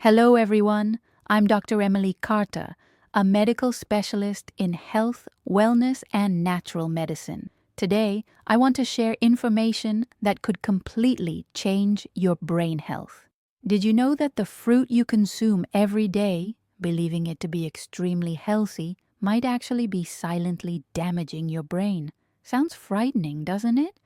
Hello, everyone. I'm Dr. Emily Carter, a medical specialist in health, wellness, and natural medicine. Today, I want to share information that could completely change your brain health. Did you know that the fruit you consume every day, believing it to be extremely healthy, might actually be silently damaging your brain? Sounds frightening, doesn't it?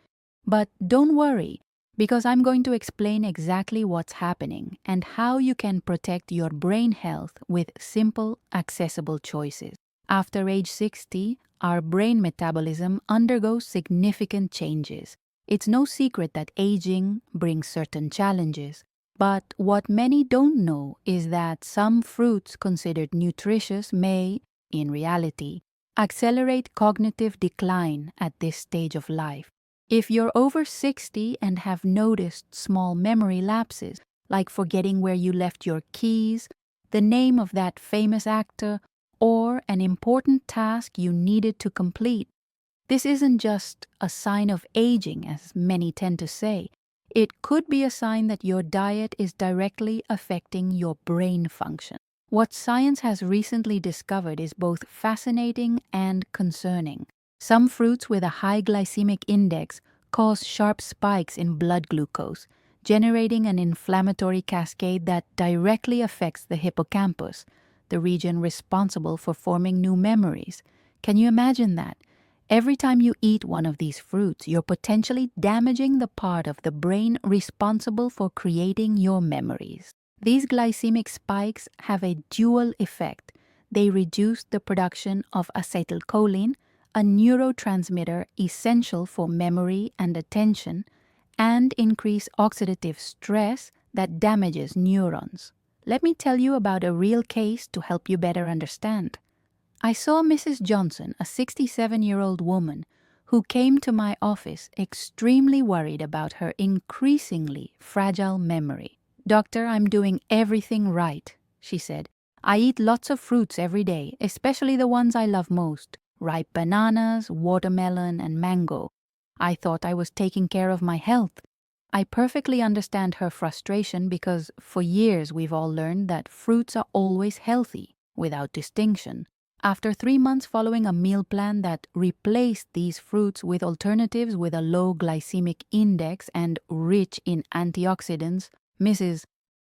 But don't worry, because I'm going to explain exactly what's happening and how you can protect your brain health with simple, accessible choices. After age 60, our brain metabolism undergoes significant changes. It's no secret that aging brings certain challenges. But what many don't know is that some fruits considered nutritious may, in reality, accelerate cognitive decline at this stage of life. If you're over 60 and have noticed small memory lapses, like forgetting where you left your keys, the name of that famous actor, or an important task you needed to complete, this isn't just a sign of aging, as many tend to say. It could be a sign that your diet is directly affecting your brain function. What science has recently discovered is both fascinating and concerning. Some fruits with a high glycemic index cause sharp spikes in blood glucose, generating an inflammatory cascade that directly affects the hippocampus, the region responsible for forming new memories. Can you imagine that? Every time you eat one of these fruits, you're potentially damaging the part of the brain responsible for creating your memories. These glycemic spikes have a dual effect. They reduce the production of acetylcholine, a neurotransmitter essential for memory and attention, and increase oxidative stress that damages neurons. Let me tell you about a real case to help you better understand. I saw Mrs. Johnson, a 67-year-old woman, who came to my office extremely worried about her increasingly fragile memory. "Doctor, I'm doing everything right," she said. "I eat lots of fruits every day, especially the ones I love most, ripe bananas, watermelon, and mango. I thought I was taking care of my health." I perfectly understand her frustration because for years we've all learned that fruits are always healthy, without distinction. After 3 months following a meal plan that replaced these fruits with alternatives with a low glycemic index and rich in antioxidants, Mrs.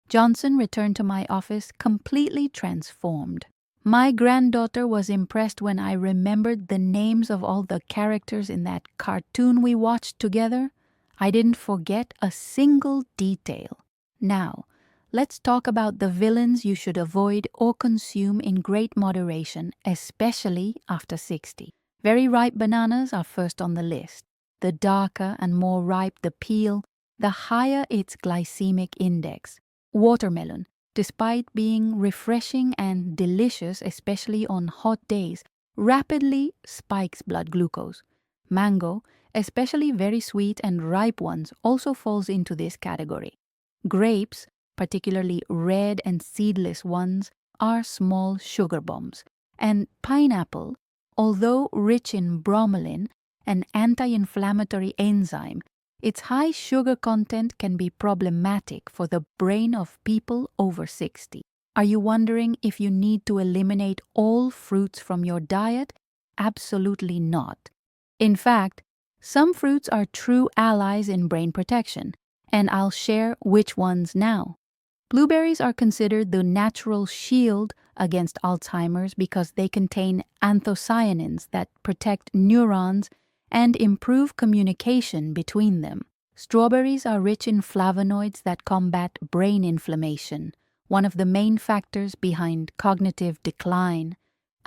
Johnson returned to my office completely transformed. My granddaughter was impressed when I remembered the names of all the characters in that cartoon we watched together. I didn't forget a single detail. Now, let's talk about the villains you should avoid or consume in great moderation, especially after 60. Very ripe bananas are first on the list. The darker and more ripe the peel, the higher its glycemic index. Watermelon, despite being refreshing and delicious, especially on hot days, rapidly spikes blood glucose. Mango, especially very sweet and ripe ones, also falls into this category. Grapes, particularly red and seedless ones, are small sugar bombs. And pineapple, although rich in bromelain, an anti-inflammatory enzyme, its high sugar content can be problematic for the brain of people over 60. Are you wondering if you need to eliminate all fruits from your diet? Absolutely not. In fact, some fruits are true allies in brain protection, and I'll share which ones now. Blueberries are considered the natural shield against Alzheimer's because they contain anthocyanins that protect neurons and improve communication between them. Strawberries are rich in flavonoids that combat brain inflammation, one of the main factors behind cognitive decline.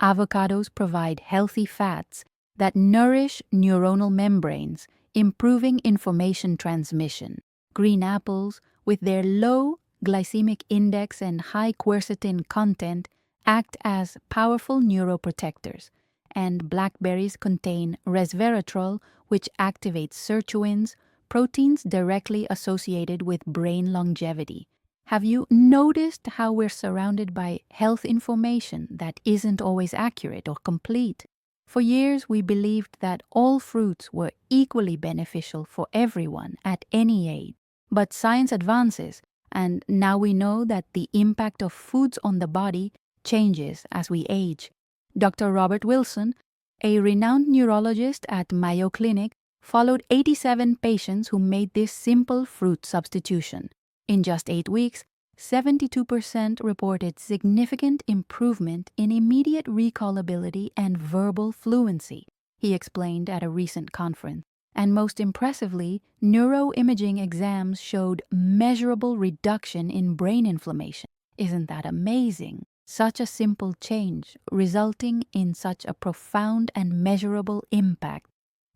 Avocados provide healthy fats that nourish neuronal membranes, improving information transmission. Green apples, with their low glycemic index and high quercetin content, act as powerful neuroprotectors, and blackberries contain resveratrol, which activates sirtuins, proteins directly associated with brain longevity. Have you noticed how we're surrounded by health information that isn't always accurate or complete? For years, we believed that all fruits were equally beneficial for everyone at any age. But science advances, And now we know that the impact of foods on the body changes as we age. Dr. Robert Wilson, a renowned neurologist at Mayo Clinic, followed 87 patients who made this simple fruit substitution. In just 8 weeks, 72% reported significant improvement in immediate recallability and verbal fluency, he explained at a recent conference. And most impressively, neuroimaging exams showed measurable reduction in brain inflammation. Isn't that amazing? Such a simple change, resulting in such a profound and measurable impact.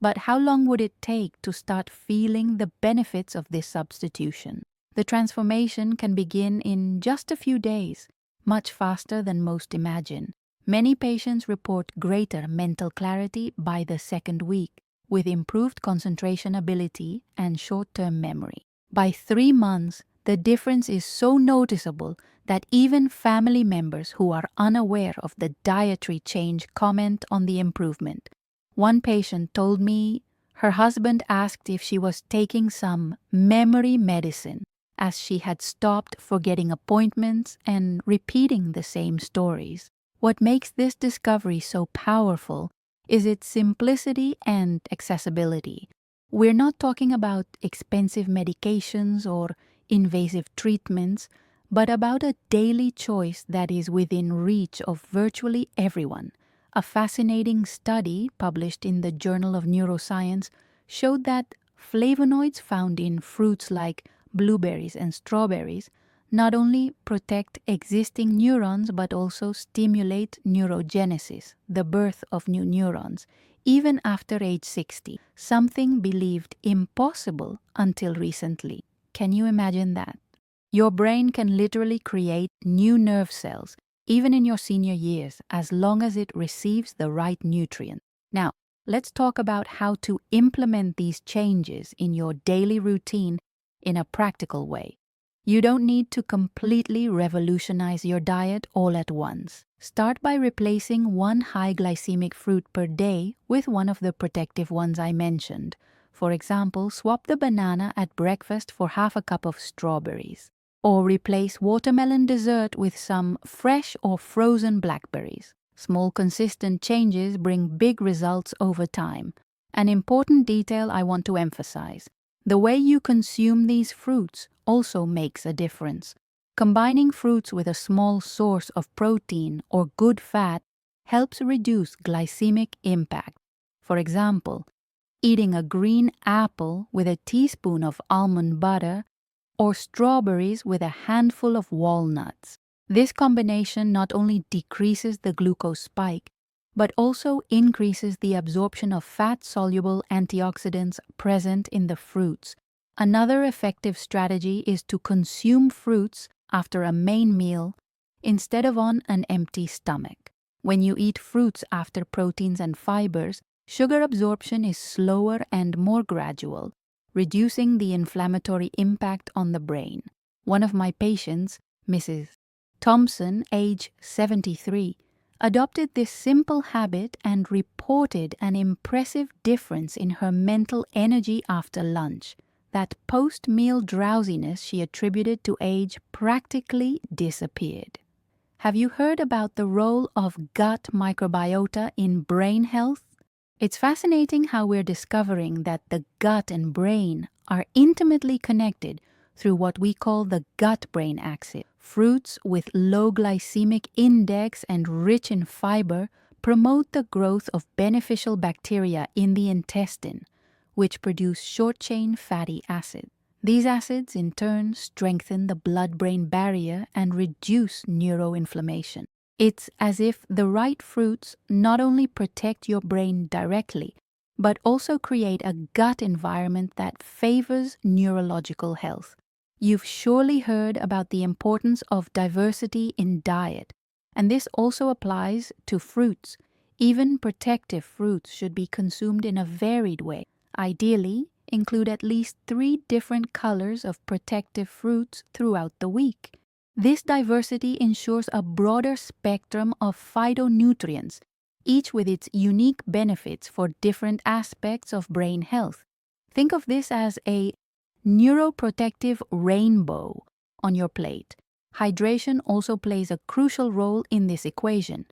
But how long would it take to start feeling the benefits of this substitution? The transformation can begin in just a few days, much faster than most imagine. Many patients report greater mental clarity by the second week, with improved concentration ability and short-term memory. By 3 months, the difference is so noticeable that even family members who are unaware of the dietary change comment on the improvement. One patient told me her husband asked if she was taking some memory medicine, as she had stopped forgetting appointments and repeating the same stories. What makes this discovery so powerful is its simplicity and accessibility. We're not talking about expensive medications or invasive treatments, but about a daily choice that is within reach of virtually everyone. A fascinating study published in the Journal of Neuroscience showed that flavonoids found in fruits like blueberries and strawberries not only protect existing neurons but also stimulate neurogenesis, the birth of new neurons, even after age 60, something believed impossible until recently. Can you imagine that? Your brain can literally create new nerve cells, even in your senior years, as long as it receives the right nutrients. Now, let's talk about how to implement these changes in your daily routine in a practical way. You don't need to completely revolutionize your diet all at once. Start by replacing one high-glycemic fruit per day with one of the protective ones I mentioned. For example, swap the banana at breakfast for half a cup of strawberries. Or replace watermelon dessert with some fresh or frozen blackberries. Small consistent changes bring big results over time. An important detail I want to emphasize: the way you consume these fruits also makes a difference. Combining fruits with a small source of protein or good fat helps reduce glycemic impact. For example, eating a green apple with a teaspoon of almond butter or strawberries with a handful of walnuts. This combination not only decreases the glucose spike, but also increases the absorption of fat-soluble antioxidants present in the fruits. Another effective strategy is to consume fruits after a main meal instead of on an empty stomach. When you eat fruits after proteins and fibers, sugar absorption is slower and more gradual, reducing the inflammatory impact on the brain. One of my patients, Mrs. Thompson, age 73, adopted this simple habit and reported an impressive difference in her mental energy after lunch. That post-meal drowsiness she attributed to age practically disappeared. Have you heard about the role of gut microbiota in brain health? It's fascinating how we're discovering that the gut and brain are intimately connected through what we call the gut-brain axis. Fruits with low glycemic index and rich in fiber promote the growth of beneficial bacteria in the intestine, which produce short-chain fatty acids. These acids, in turn, strengthen the blood-brain barrier and reduce neuroinflammation. It's as if the right fruits not only protect your brain directly, but also create a gut environment that favors neurological health. You've surely heard about the importance of diversity in diet, and this also applies to fruits. Even protective fruits should be consumed in a varied way. Ideally, include at least 3 different colors of protective fruits throughout the week. This diversity ensures a broader spectrum of phytonutrients, each with its unique benefits for different aspects of brain health. Think of this as a neuroprotective rainbow. on your plate. Hydration also plays a crucial role in this equation.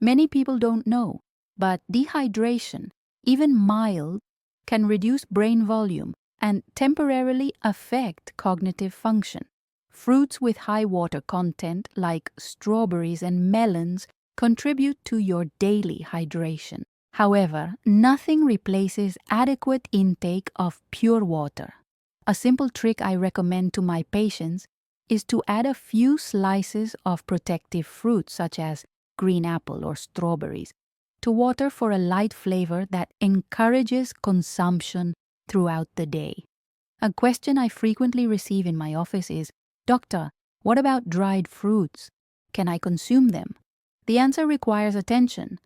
Many people don't know, but dehydration, even mild, can reduce brain volume and temporarily affect cognitive function. Fruits with high water content, like strawberries and melons, contribute to your daily hydration. However, nothing replaces adequate intake of pure water. A simple trick I recommend to my patients is to add a few slices of protective fruit, such as green apple or strawberries, to water for a light flavor that encourages consumption throughout the day. A question I frequently receive in my office is, "Doctor, what about dried fruits? Can I consume them?" The answer requires attention.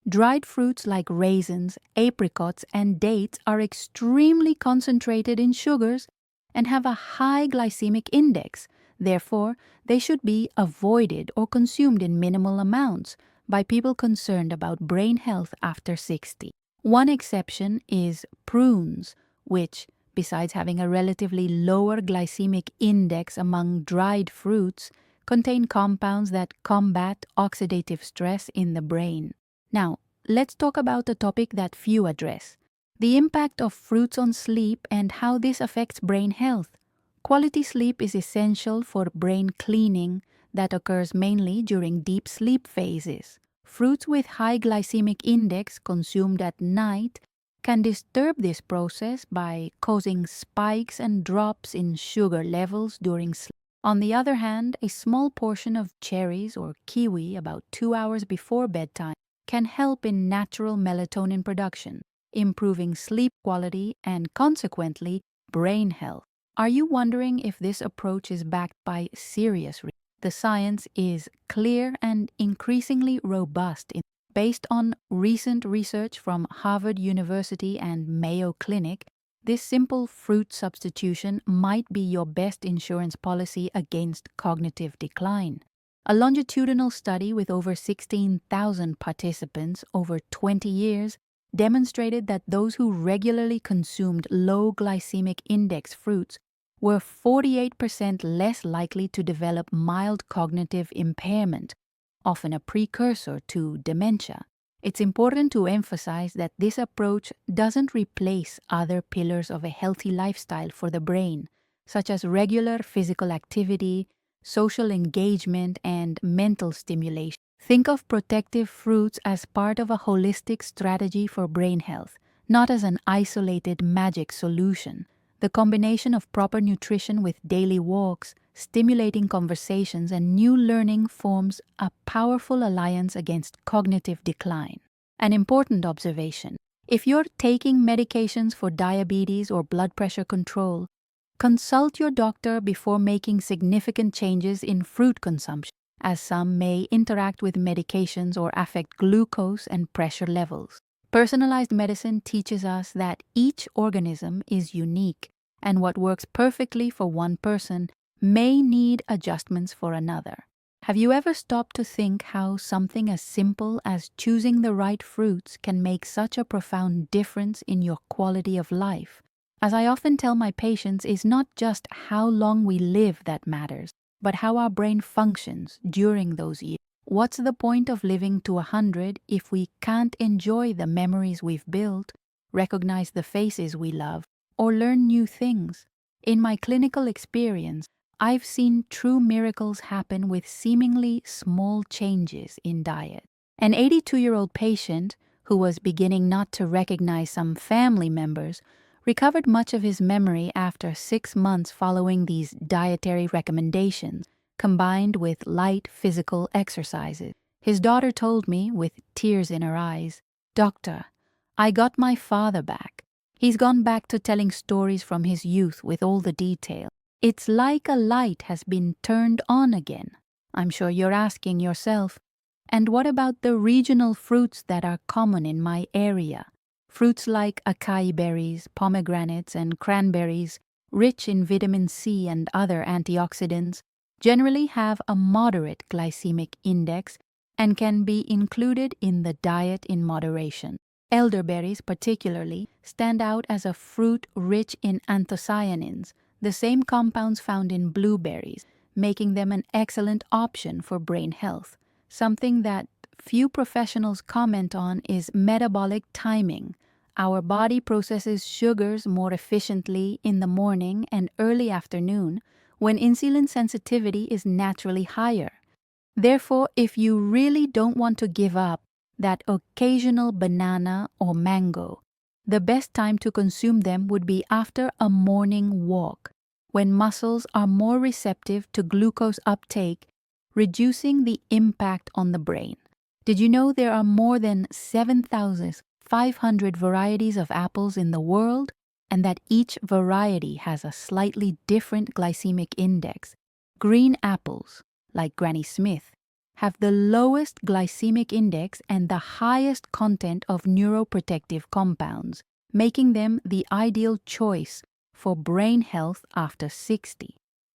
Dried fruits like raisins, apricots, and dates are extremely concentrated in sugars and have a high glycemic index. Therefore, they should be avoided or consumed in minimal amounts by people concerned about brain health after 60. One exception is prunes, which, besides having a relatively lower glycemic index among dried fruits, contain compounds that combat oxidative stress in the brain. Now, let's talk about a topic that few address: the impact of fruits on sleep and how this affects brain health. Quality sleep is essential for brain cleaning that occurs mainly during deep sleep phases. Fruits with high glycemic index consumed at night can disturb this process by causing spikes and drops in sugar levels during sleep. On the other hand, a small portion of cherries or kiwi about 2 hours before bedtime can help in natural melatonin production, improving sleep quality and consequently brain health. Are you wondering if this approach is backed by serious research? The science is clear and increasingly robust. Based on recent research from Harvard University and Mayo Clinic, this simple fruit substitution might be your best insurance policy against cognitive decline. A longitudinal study with over 16,000 participants over 20 years demonstrated that those who regularly consumed low glycemic index fruits were 48% less likely to develop mild cognitive impairment, often a precursor to dementia. It's important to emphasize that this approach doesn't replace other pillars of a healthy lifestyle for the brain, such as regular physical activity, social engagement, and mental stimulation. Think of protective fruits as part of a holistic strategy for brain health, not as an isolated magic solution. The combination of proper nutrition with daily walks, stimulating conversations, and new learning forms a powerful alliance against cognitive decline. An important observation: if you're taking medications for diabetes or blood pressure control, consult your doctor before making significant changes in fruit consumption, as some may interact with medications or affect glucose and pressure levels. Personalized medicine teaches us that each organism is unique, and what works perfectly for one person may need adjustments for another. Have you ever stopped to think how something as simple as choosing the right fruits can make such a profound difference in your quality of life? As I often tell my patients, it's not just how long we live that matters, but how our brain functions during those years. What's the point of living to 100 if we can't enjoy the memories we've built, recognize the faces we love, or learn new things? In my clinical experience, I've seen true miracles happen with seemingly small changes in diet. An 82-year-old patient who was beginning not to recognize some family members recovered much of his memory after 6 months following these dietary recommendations, combined with light physical exercises. His daughter told me, with tears in her eyes, "Doctor, I got my father back. He's gone back to telling stories from his youth with all the detail. It's like a light has been turned on again." I'm sure you're asking yourself, and what about the regional fruits that are common in my area? Fruits like acai berries, pomegranates, and cranberries, rich in vitamin C and other antioxidants, generally have a moderate glycemic index and can be included in the diet in moderation. Elderberries particularly stand out as a fruit rich in anthocyanins, the same compounds found in blueberries. making them an excellent option for brain health. Something that few professionals comment on is metabolic timing. Our body processes sugars more efficiently in the morning and early afternoon when insulin sensitivity is naturally higher. Therefore, if you really don't want to give up that occasional banana or mango, the best time to consume them would be after a morning walk, when muscles are more receptive to glucose uptake, reducing the impact on the brain. Did you know there are more than 7,500 varieties of apples in the world, and that each variety has a slightly different glycemic index? Green apples, like Granny Smith, have the lowest glycemic index and the highest content of neuroprotective compounds, making them the ideal choice for brain health after 60.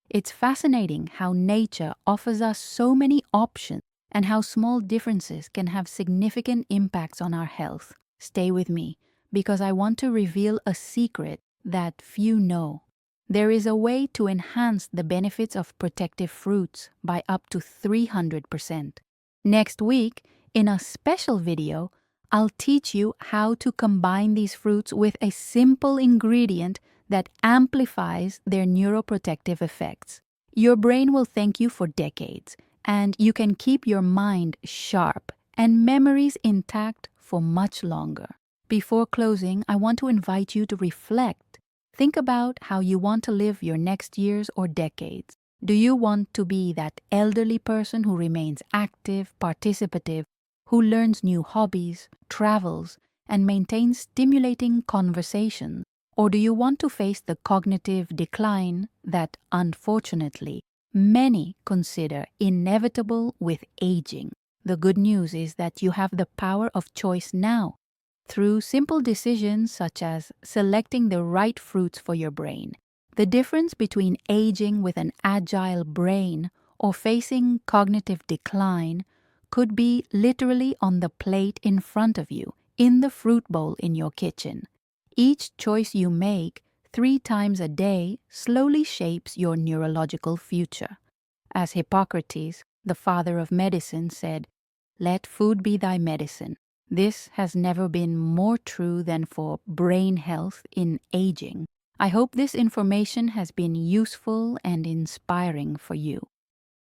It's fascinating how nature offers us so many options and how small differences can have significant impacts on our health. Stay with me, because I want to reveal a secret that few know. There is a way to enhance the benefits of protective fruits by up to 300%. Next week, in a special video, I'll teach you how to combine these fruits with a simple ingredient that amplifies their neuroprotective effects. Your brain will thank you for decades, and you can keep your mind sharp and memories intact for much longer. Before closing, I want to invite you to reflect. Think about how you want to live your next years or decades. Do you want to be that elderly person who remains active, participative, who learns new hobbies, travels, and maintains stimulating conversations? Or do you want to face the cognitive decline that, unfortunately, many consider inevitable with aging? The good news is that you have the power of choice now, through simple decisions such as selecting the right fruits for your brain. The difference between aging with an agile brain or facing cognitive decline could be literally on the plate in front of you, in the fruit bowl in your kitchen. Each choice you make 3 times a day slowly shapes your neurological future. As Hippocrates, the father of medicine, said, "Let food be thy medicine." This has never been more true than for brain health in aging. I hope this information has been useful and inspiring for you.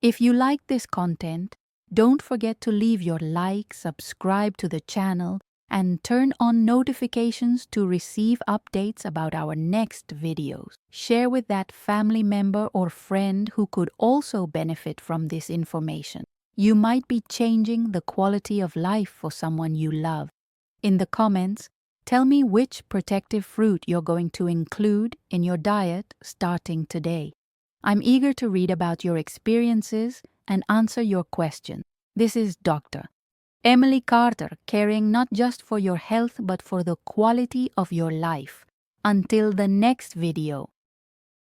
If you like this content, don't forget to leave your like, subscribe to the channel, and turn on notifications to receive updates about our next videos. Share with that family member or friend who could also benefit from this information. You might be changing the quality of life for someone you love. In the comments, tell me which protective fruit you're going to include in your diet starting today. I'm eager to read about your experiences and answer your questions. This is Dr. Emily Carter, caring not just for your health but for the quality of your life. Until the next video.